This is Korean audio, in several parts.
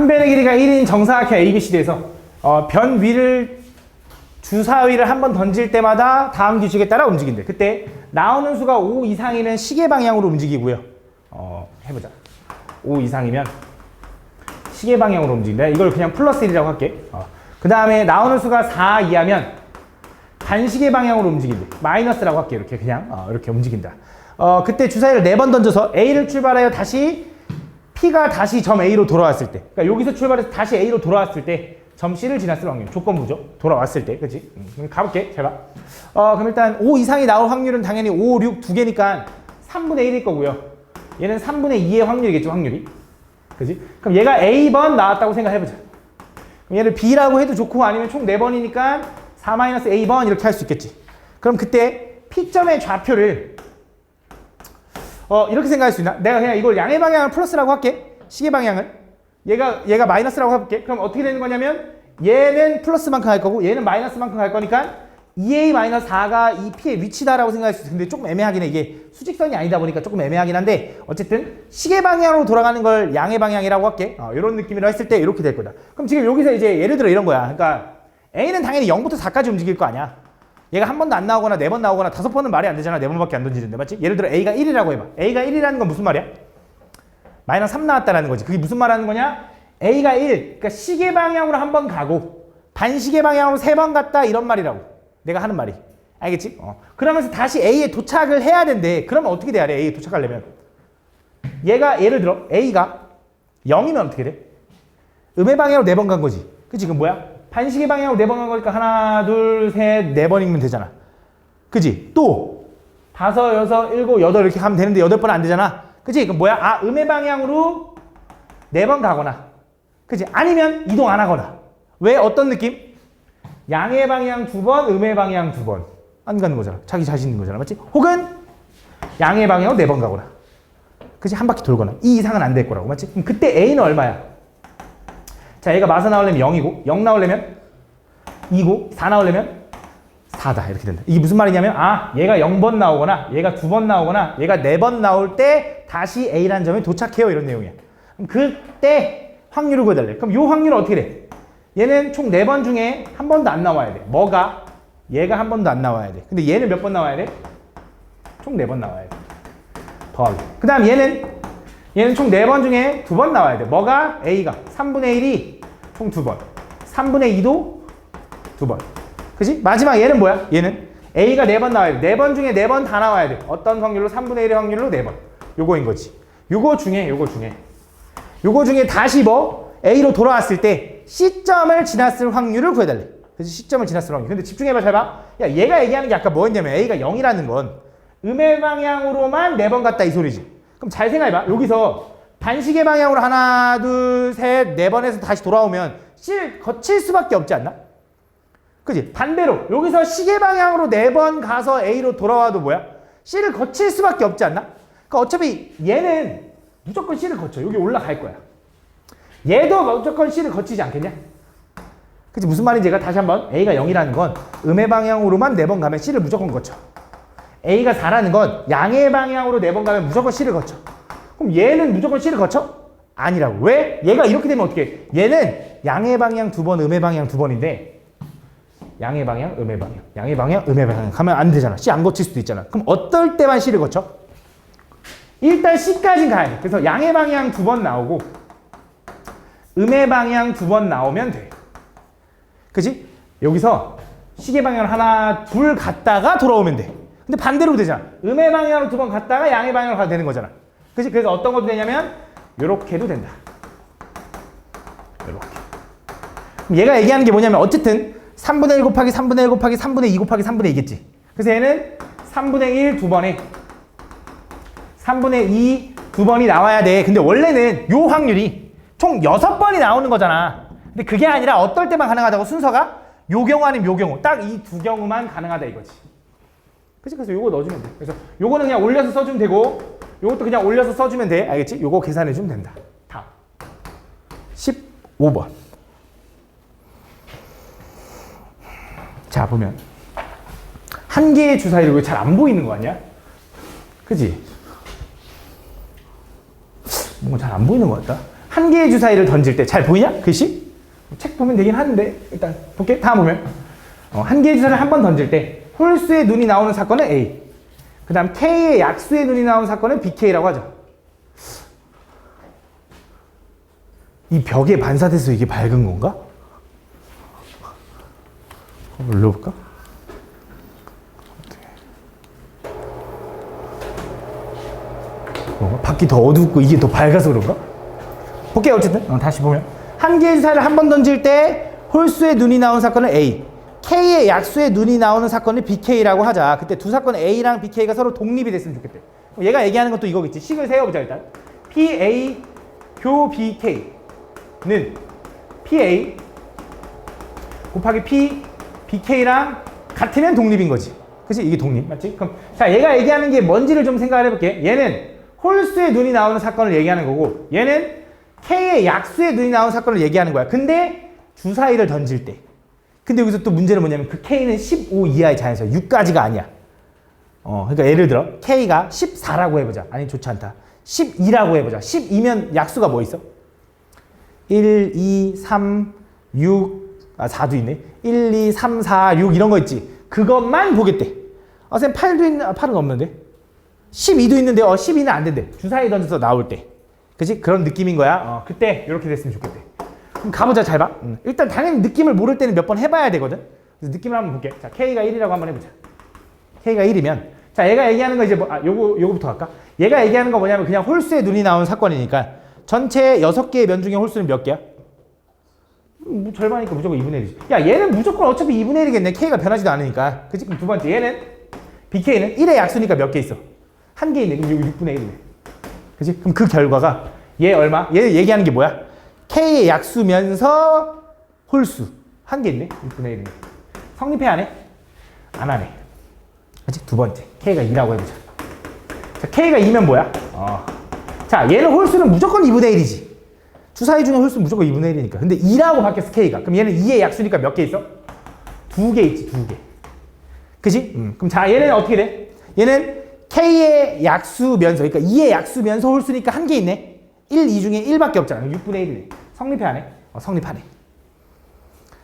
한 변의 길이가 1인 정사각형 ABCD에서 변 위를 주사위를 한 번 던질 때마다 다음 규칙에 따라 움직인대. 그때 나오는 수가 5 이상이면 시계 방향으로 움직이고요. 해보자. 5 이상이면 시계 방향으로 움직인다. 이걸 그냥 플러스 1이라고 할게. 그 다음에 나오는 수가 4 이하면 반시계 방향으로 움직인대. 마이너스라고 할게. 이렇게 그냥 이렇게 움직인다. 그때 주사위를 4번 던져서 A를 출발하여 다시 P가 다시 점 A로 돌아왔을 때, 그러니까 여기서 출발해서 다시 A로 돌아왔을 때 점 C를 지났을 확률, 조건부죠. 돌아왔을 때, 그치? 그럼 가볼게, 잘 봐. 그럼 일단 5 이상이 나올 확률은 당연히 5, 6 두 개니까 3분의 1일 거고요. 얘는 3분의 2의 확률이겠죠, 확률이. 그치? 그럼 얘가 A번 나왔다고 생각해보자. 그럼 얘를 B라고 해도 좋고 아니면 총 4번이니까 4-A번 이렇게 할 수 있겠지. 그럼 그때 P점의 좌표를 이렇게 생각할 수 있나? 내가 그냥 이걸 양의 방향을 플러스라고 할게. 시계 방향을. 얘가 마이너스라고 해볼게. 그럼 어떻게 되는 거냐면 얘는 플러스만큼 할 거고 얘는 마이너스만큼 갈 거니까 2A-4가 이 P의 위치다라고 생각할 수 있어. 근데 조금 애매하긴 해. 이게 수직선이 아니다 보니까 조금 애매하긴 한데 어쨌든 시계 방향으로 돌아가는 걸 양의 방향이라고 할게. 이런 느낌으로 했을 때 이렇게 될 거다. 그럼 지금 여기서 이제 예를 들어 이런 거야. 그러니까 A는 당연히 0부터 4까지 움직일 거 아니야. 얘가 한 번도 안 나오거나 4번 나오거나 5번은 말이 안 되잖아. 4번밖에 안 던지는데, 맞지? 예를 들어 A가 1이라고 해봐. A가 1이라는 건 무슨 말이야? 마이너스 3 나왔다라는 거지. 그게 무슨 말 하는 거냐? A가 1, 그러니까 시계 방향으로 한 번 가고 반시계 방향으로 3번 갔다 이런 말이라고. 내가 하는 말이. 알겠지? 그러면서 다시 A에 도착을 해야 된대. 그러면 어떻게 돼야 돼? A에 도착하려면. 얘가 예를 들어 A가 0이면 어떻게 돼? 음의 방향으로 4번 간 거지. 그치? 그럼 뭐야? 반시계 방향으로 4번 간 거니까 하나, 둘, 셋, 4번이면 되잖아. 그치? 또 5, 6, 7, 8 이렇게 가면 되는데 8번은 안 되잖아. 그치? 그럼 뭐야? 음의 방향으로 4번 가거나 그치? 아니면 이동 안 하거나. 왜? 어떤 느낌? 양의 방향 2번, 음의 방향 2번 안 가는 거잖아. 자기 자신 있는 거잖아. 맞지? 혹은 양의 방향으로 4번 가거나 그치? 한 바퀴 돌거나. 이 이상은 안 될 거라고. 맞지? 그럼 그때 A는 얼마야? 자, 얘가 마사 나오려면 0이고 0 나오려면 2고 4 나오려면 4다. 이렇게 된다. 이게 무슨 말이냐면 얘가 0번 나오거나 얘가 2번 나오거나 얘가 4번 나올 때 다시 A라는 점에 도착해요. 이런 내용이야. 그럼 그때 확률을 구해달래. 그럼 이 확률은 어떻게 돼? 얘는 총 4번 중에 한 번도 안 나와야 돼. 뭐가? 얘가 한 번도 안 나와야 돼. 근데 얘는 몇 번 나와야 돼? 총 4번 나와야 돼. 더하기. 그 다음 얘는 총 4번 중에 2번 나와야 돼. 뭐가? A가 3분의 1이 총 2번. 3분의 2도 2번. 그치? 마지막 얘는 뭐야? 얘는 A가 4번 나와야 돼. 4번 중에 4번 다 나와야 돼. 어떤 확률로? 3분의 1의 확률로 4번. 요거인 거지. 요거 중에 다시 A로 돌아왔을 때 C점을 지났을 확률을 구해달래. 그래서 C점을 지났을 확률. 근데 집중해봐, 잘 봐. 야, 얘가 얘기하는 게 아까 뭐였냐면 A가 0이라는 건 음의 방향으로만 4번 갔다 이 소리지. 그럼 잘 생각해봐. 여기서 반시계 방향으로 하나, 둘, 셋, 4번에서 다시 돌아오면 C를 거칠 수밖에 없지 않나? 그지? 반대로 여기서 시계 방향으로 4번 가서 A로 돌아와도 뭐야? C를 거칠 수밖에 없지 않나? 그러니까 어차피 얘는 무조건 C를 거쳐. 여기 올라갈 거야. 얘도 무조건 C를 거치지 않겠냐? 그치? 무슨 말인지 제가 다시 한번. A가 0이라는 건 음의 방향으로만 4번 가면 C를 무조건 거쳐. A가 4라는 건 양의 방향으로 4번 가면 무조건 C를 거쳐. 그럼 얘는 무조건 C를 거쳐? 아니라고. 왜? 얘가 이렇게 되면 어떻게 해? 얘는 양의 방향 2번, 음의 방향 2번인데 양의 방향, 음의 방향, 양의 방향, 음의 방향 가면 안 되잖아. C 안 거칠 수도 있잖아. 그럼 어떨 때만 C를 거쳐? 일단 C까지는 가야 돼. 그래서 양의 방향 2번 나오고 음의 방향 2번 나오면 돼. 그치? 여기서 시계 방향을 하나, 둘 갔다가 돌아오면 돼. 근데 반대로 되잖아. 음의 방향으로 2번 갔다가 양의 방향으로 가도 되는 거잖아. 그치? 그래서 어떤 것도 되냐면 요렇게 해도 된다. 요렇게. 그럼 얘가 얘기하는 게 뭐냐면 어쨌든 3분의 1 곱하기 3분의 1 곱하기 3분의 2 곱하기 3분의 2겠지. 그래서 얘는 3분의 1 2번에 3분의 2 2번이 나와야 돼. 근데 원래는 요 확률이 총 6번이 나오는 거잖아. 근데 그게 아니라 어떨 때만 가능하다고 순서가 요 경우 아니면 요 경우. 딱 이 두 경우만 가능하다 이거지. 그치? 그래서 요거 넣어주면 돼. 그래서 요거는 그냥 올려서 써주면 되고 요것도 그냥 올려서 써주면 돼. 알겠지? 요거 계산해주면 된다. 다음 15번. 자, 보면 한 개의 주사위를 왜 잘 안 보이는 거 아니야? 그치? 뭔가 잘 안 보이는 것 같다. 한 개의 주사위를 던질 때 잘 보이냐? 글씨? 책 보면 되긴 하는데 일단 볼게. 다음 보면 한 개의 주사를 한 번 던질 때 홀수의 눈이 나오는 사건은 A, 그 다음 K의 약수의 눈이 나오는 사건은 BK라고 하죠. 이 벽에 반사돼서 이게 밝은 건가? 한번 눌러볼까? 밖이 더 어둡고 이게 더 밝아서 그런가? 볼게요. 어쨌든 다시 보면 한 개의 주사를 한 번 던질 때 홀수의 눈이 나오는 사건은 A, K의 약수의 눈이 나오는 사건을 BK라고 하자. 그때 두 사건 A랑 BK가 서로 독립이 됐으면 좋겠대. 얘가 얘기하는 것도 이거겠지. 식을 세워보자. 일단 PA 교 BK는 PA 곱하기 P BK랑 같으면 독립인 거지. 그치? 이게 독립 맞지? 그럼 자, 얘가 얘기하는 게 뭔지를 좀 생각을 해볼게. 얘는 홀수의 눈이 나오는 사건을 얘기하는 거고, 얘는 K의 약수의 눈이 나오는 사건을 얘기하는 거야. 근데 주사위를 던질 때, 근데 여기서 또 문제는 뭐냐면 그 K는 15 이하의 자연수야. 6까지가 아니야. 그러니까 예를 들어 K가 14라고 해보자. 아니 좋지 않다. 12라고 해보자. 12면 약수가 뭐 있어? 1, 2, 3, 6, 4도 있네. 1, 2, 3, 4, 6 이런 거 있지. 그것만 보겠대. 선생님 8도 있는, 8은 없는데? 12도 있는데 12는 안 된대. 주사위 던져서 나올 때. 그치? 그런 느낌인 거야. 그때 이렇게 됐으면 좋겠대. 그럼 가보자. 잘 봐. 일단 당연히 느낌을 모를 때는 몇 번 해봐야 되거든. 그래서 느낌을 한번 볼게. 자, K가 1이라고 한번 해보자. K가 1이면 자, 얘가 얘기하는 거 이제 뭐, 요거부터 할까? 얘가 얘기하는 거 뭐냐면 그냥 홀수의 눈이 나오는 사건이니까 전체 6개의 면 중에 홀수는 몇 개야? 뭐 절반이니까 무조건 2분의 1이지. 야, 얘는 무조건 어차피 2분의 1이겠네. K가 변하지도 않으니까. 그치? 그럼 두 번째 얘는 BK는 1의 약수니까 몇 개 있어? 한 개 있네. 그럼 여기 6분의 1이네. 그치? 그럼 그 결과가 얘 얼마? 얘 얘기하는 게 뭐야? K의 약수면서 홀수. 한 개 있네. 6분의 1이네. 성립해 안 해? 안 하네. 그치? 두 번째. K가 2라고 해보자. 자, K가 2면 뭐야? 자, 얘는 홀수는 무조건 2분의 1이지. 주사위 중에 홀수는 무조건 2분의 1이니까. 근데 2라고 바뀌었어, K가. 그럼 얘는 2의 약수니까 몇 개 있어? 2개 있지, 2개. 그치? 그럼 자, 얘는 어떻게 돼? 얘는 K의 약수면서, 그러니까 2의 약수면서 홀수니까 한 개 있네. 1, 2 중에 1밖에 없잖아. 6분의 1이네. 성립해 안 해? 성립하네.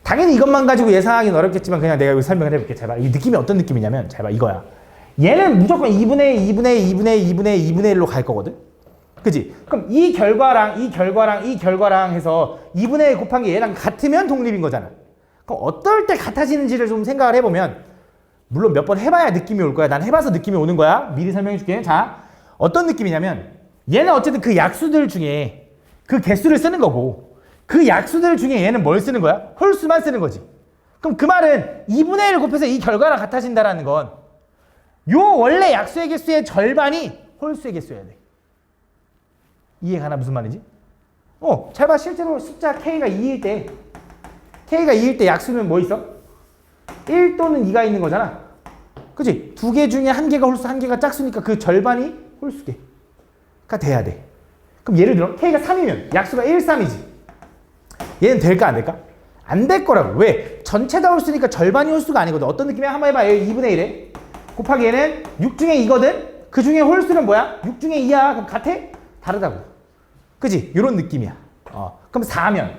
당연히 이것만 가지고 예상하기는 어렵겠지만 그냥 내가 여기 설명을 해볼게. 잘 봐. 이 느낌이 어떤 느낌이냐면 잘 봐. 이거야. 얘는 무조건 2분의 1로 갈 거거든. 그치? 그럼 이 결과랑 해서 2분의 1 곱한 게 얘랑 같으면 독립인 거잖아. 그럼 어떨 때 같아지는지를 좀 생각을 해보면 물론 몇 번 해봐야 느낌이 올 거야. 난 해봐서 느낌이 오는 거야. 미리 설명해 줄게. 자, 어떤 느낌이냐면 얘는 어쨌든 그 약수들 중에 그 개수를 쓰는 거고 그 약수들 중에 얘는 뭘 쓰는 거야? 홀수만 쓰는 거지. 그럼 그 말은 2분의 1 곱해서 이 결과랑 같아진다라는 건 요 원래 약수의 개수의 절반이 홀수의 개수여야 돼. 이해가 가나? 무슨 말인지? 잘 봐. 실제로 숫자 K가 2일 때 약수는 뭐 있어? 1 또는 2가 있는 거잖아. 그치? 두 개 중에 한 개가 홀수, 한 개가 짝수니까 그 절반이 홀수개가 돼야 돼. 그럼 예를 들어 K가 3이면 약수가 1, 3이지. 얘는 될까 안 될까? 안 될 거라고. 왜? 전체 다 홀수니까 절반이 홀수가 아니거든. 어떤 느낌이야? 한번 해봐. 얘 2분의 1에 곱하기 얘는 6 중에 2거든? 그 중에 홀수는 뭐야? 6 중에 2야. 그럼 같아? 다르다고. 그치? 요런 느낌이야. 그럼 4면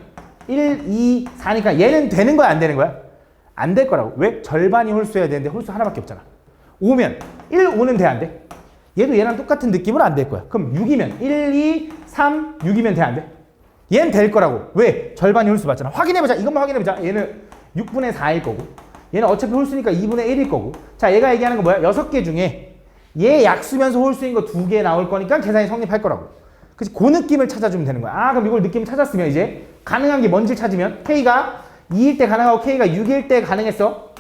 1, 2, 4니까 얘는 되는 거야? 안 되는 거야? 안 될 거라고. 왜? 절반이 홀수여야 되는데 홀수 하나밖에 없잖아. 5면 1, 5는 돼? 안 돼? 얘도 얘랑 똑같은 느낌으로 안 될 거야. 그럼 6이면 1, 2, 3, 6이면 돼? 안 돼? 얘는 될 거라고. 왜? 절반이 홀수 맞잖아. 확인해보자. 이것만 확인해보자. 얘는 6분의 4일 거고 얘는 어차피 홀수니까 2분의 1일 거고. 자, 얘가 얘기하는 건 뭐야? 6개 중에 얘 약수면서 홀수인 거 2개 나올 거니까 계산이 성립할 거라고. 그치? 그 느낌을 찾아주면 되는 거야. 그럼 이걸 느낌 찾았으면 이제 가능한 게 뭔지 찾으면 K가 2일 때 가능하고 K가 6일 때 가능했어.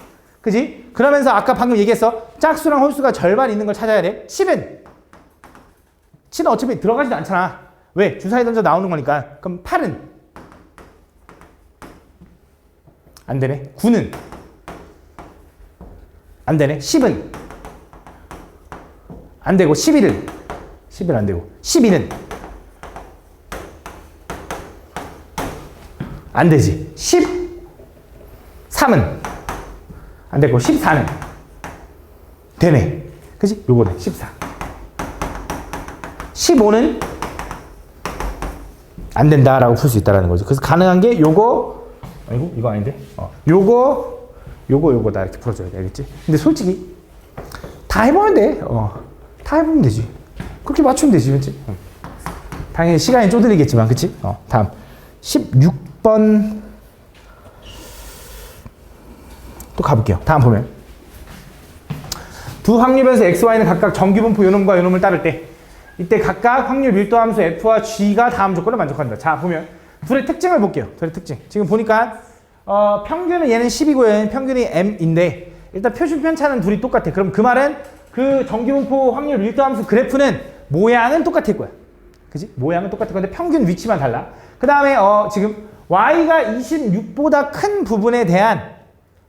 그지? 그러면서 아까 방금 얘기했어. 짝수랑 홀수가 절반 있는 걸 찾아야 돼. 7은 어차피 들어가지도 않잖아. 왜? 주사위 던져 나오는 거니까. 그럼 8은 안 되네. 9는 안 되네. 10은 안 되고 11은 안 되고 12는 안 되지. 13은 안 되고 14는 되네. 그치? 요거네. 14. 15는 안 된다라고 풀 수 있다라는 거죠. 그래서 가능한 게 요거, 아이고 이거 아닌데, 요거다 이렇게 풀어줘야 돼, 알겠지? 근데 솔직히 다 해보면 돼. 다 해보면 되지. 그렇게 맞추면 되지, 그렇지? 당연히 시간이 쪼들리겠지만, 그치? 다음 16번 또 가볼게요. 다음 보면 두 확률변수 x, y는 각각 정규분포 요놈과 요놈을 따를 때 이때 각각 확률 밀도함수 f와 g가 다음 조건을 만족한다. 자, 보면 둘의 특징을 볼게요. 둘의 특징. 지금 보니까 평균은 얘는 10이고 얘는 평균이 m인데 일단 표준 편차는 둘이 똑같아. 그럼 그 말은 그 정규분포 확률 밀도함수 그래프는 모양은 똑같을 거야. 그지? 모양은 똑같을 건데 평균 위치만 달라. 그 다음에 지금 y가 26보다 큰 부분에 대한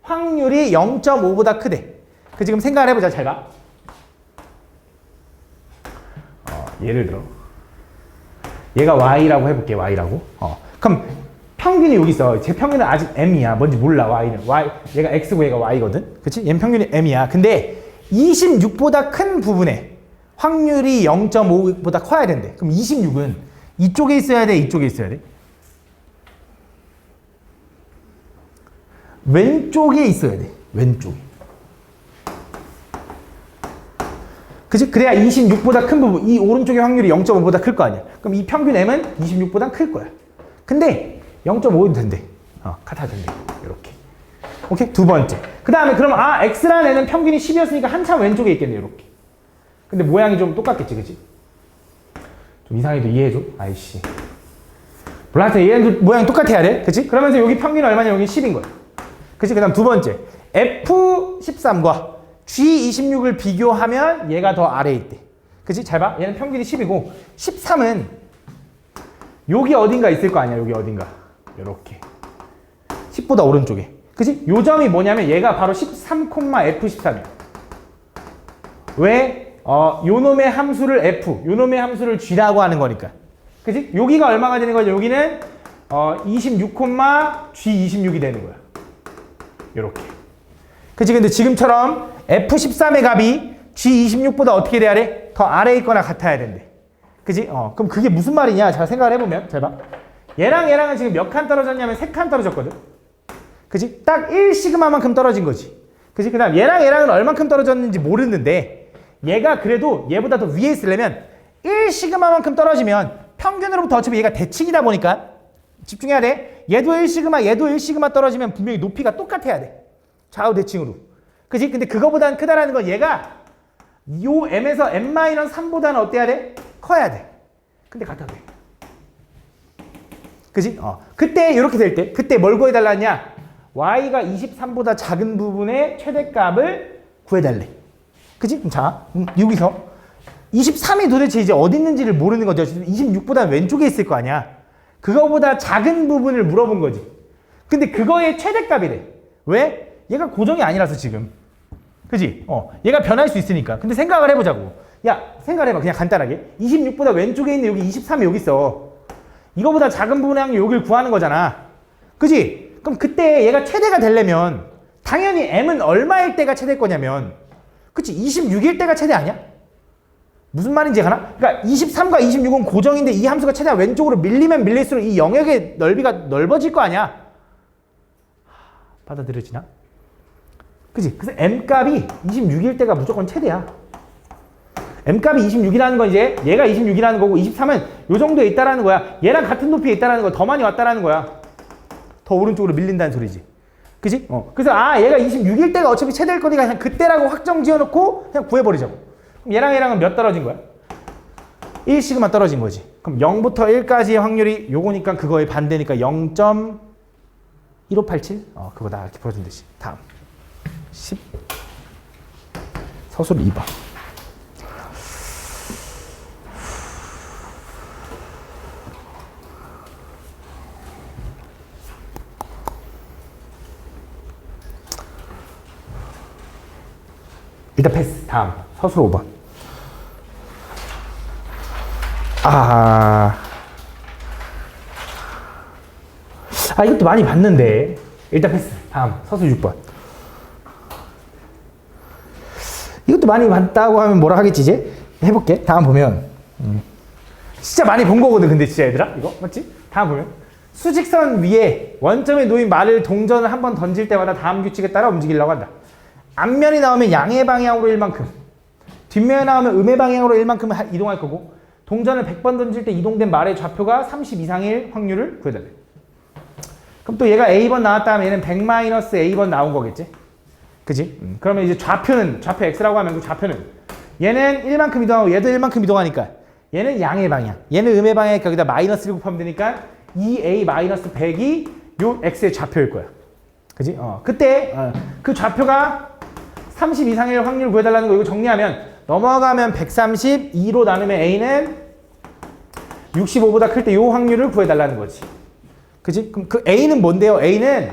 확률이 0.5보다 크대. 그 지금 생각을 해보자. 잘 봐. 예를 들어 얘가 y라고 해볼게. y라고. 그럼 평균이 여기 있어. 제 평균은 아직 m이야. 뭔지 몰라. y는 얘가 x고 얘가 y거든. 그치? 얘는 평균이 m이야. 근데 26보다 큰 부분에 확률이 0.5보다 커야 된대. 그럼 26은 이쪽에 있어야 돼? 이쪽에 있어야 돼? 왼쪽에 있어야 돼. 왼쪽에. 그치? 그래야 26보다 큰 부분, 이 오른쪽의 확률이 0.5보다 클 거 아니야. 그럼 이 평균 m은 26보다 클 거야. 근데 0.5도 된대. 같아도 된대. 이렇게. 오케이? 두 번째. 그 다음에 그럼 x라는 애는 평균이 10이었으니까 한참 왼쪽에 있겠네. 이렇게. 근데 모양이 좀 똑같겠지. 그치? 좀 이상해도 이해해줘. 아이씨. 몰라. 하여튼 얘는 모양이 똑같아야 돼. 그치? 그러면서 여기 평균이 얼마냐? 여기 10인 거야. 그치? 그 다음 두 번째. F13과 G26을 비교하면 얘가 더 아래에 있대. 그치? 잘 봐. 얘는 평균이 10이고 13은 여기 어딘가 있을 거 아니야. 여기 어딘가. 요렇게. 10보다 오른쪽에. 그치? 요 점이 뭐냐면 얘가 바로 13,F13이야. 왜? 요놈의 함수를 F, 요놈의 함수를 G라고 하는 거니까. 그치? 여기가 얼마가 되는 거죠? 여기는 26,G26이 되는 거야. 요렇게. 그치? 근데 지금처럼 F13의 값이 G26보다 어떻게 돼야 돼? 더 아래에 있거나 같아야 된대. 그치? 그럼 그게 무슨 말이냐? 잘 생각을 해보면, 잘 봐. 얘랑은 지금 몇 칸 떨어졌냐면 3칸 떨어졌거든? 그치? 딱 1시그마만큼 떨어진 거지. 그치? 그 다음 얘랑은 얼만큼 떨어졌는지 모르는데 얘가 그래도 얘보다 더 위에 있으려면 1시그마만큼 떨어지면 평균으로부터 어차피 얘가 대칭이다 보니까 집중해야 돼. 얘도 1시그마, 얘도 1시그마 떨어지면 분명히 높이가 똑같아야 돼. 좌우 대칭으로. 그치? 근데 그거보다는 크다라는 건 얘가 요 m에서 m-3보다는 어때야 돼? 커야 돼. 근데 같아도 돼. 그치? 그때 이렇게 될 때, 그때 뭘 구해달라냐? y가 23보다 작은 부분의 최대값을 구해달래. 그치? 그럼 자, 여기서 23이 도대체 이제 어디 있는지를 모르는 거죠. 26보다 왼쪽에 있을 거 아니야. 그거보다 작은 부분을 물어본 거지. 근데 그거의 최대값이래. 왜? 얘가 고정이 아니라서 지금. 그지? 얘가 변할 수 있으니까. 근데 생각을 해보자고. 야, 생각을 해봐. 그냥 간단하게. 26보다 왼쪽에 있는 여기 23이 여기 있어. 이거보다 작은 부분의 확률 여기를 구하는 거잖아. 그지? 그럼 그때 얘가 최대가 되려면 당연히 m은 얼마일 때가 최대일 거냐면 그치? 26일 때가 최대 아니야? 무슨 말인지 가나? 그러니까 23과 26은 고정인데 이 함수가 최대한 왼쪽으로 밀리면 밀릴수록 이 영역의 넓이가 넓어질 거 아니야? 받아들여지나? 그치? 그래서 m값이 26일 때가 무조건 최대야. m값이 26이라는 건 이제 얘가 26이라는 거고 23은 요 정도에 있다라는 거야. 얘랑 같은 높이에 있다라는 거야. 더 많이 왔다라는 거야. 더 오른쪽으로 밀린다는 소리지. 그치? 그래서 얘가 26일 때가 어차피 최대일 거니까 그냥 그때라고 확정 지어놓고 그냥 구해버리자고. 그럼 얘랑은 몇 떨어진 거야? 1시그마 떨어진 거지. 그럼 0부터 1까지의 확률이 요거니까 그거의 반대니까 0.1587? 그거다. 이렇게 풀어준 듯이. 다음. 10. 서술 2번. 일단 패스. 다음. 서술 5번. 이것도 많이 봤는데. 일단 패스. 다음. 서술 6번. 이것도 많이 봤다고 하면 뭐라 하겠지 이제? 해볼게. 다음 보면 진짜 많이 본 거거든. 근데 진짜 얘들아 이거 맞지? 다음 보면 수직선 위에 원점에 놓인 말을 동전을 한 번 던질 때마다 다음 규칙에 따라 움직이려고 한다. 앞면이 나오면 양의 방향으로 1만큼, 뒷면이 나오면 음의 방향으로 1만큼 이동할 거고, 동전을 100번 던질 때 이동된 말의 좌표가 30 이상일 확률을 구해달래. 그럼 또 얘가 A번 나왔다 하면 얘는 100-A번 나온 거겠지? 그지? 그러면 이제 좌표는, 좌표 X라고 하면 그 좌표는 얘는 1만큼 이동하고 얘도 1만큼 이동하니까 얘는 양의 방향, 얘는 음의 방향이니까 여기다 마이너스를 곱하면 되니까 2A-100이 요 X의 좌표일 거야. 그지? 그때 그 좌표가 30 이상일 확률 구해달라는 거 이거 정리하면 넘어가면 132로 나누면 A는 65보다 클 때 요 확률을 구해달라는 거지. 그지? 그럼 그 A는 뭔데요? A는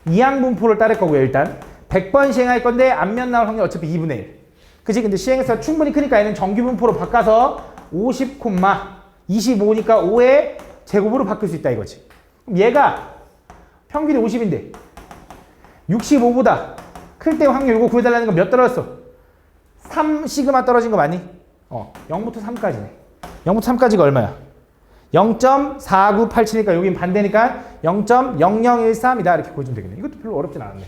이항분포를 따를 거고요. 일단 100번 시행할 건데 앞면 나올 확률 어차피 2분의 1. 그지? 근데 시행해서 충분히 크니까 얘는 정규분포로 바꿔서 50, 25니까 5의 제곱으로 바꿀 수 있다 이거지. 그럼 얘가 평균이 50인데 65보다 클 때 확률 이거 구해달라는 건 몇 떨어졌어? 3 시그마 떨어진 거 맞니? 0부터 3까지네. 0부터 3까지가 얼마야? 0.4987이니까 여긴 반대니까 0.0013이다 이렇게 보여주면 되겠네. 이것도 별로 어렵진 않았네.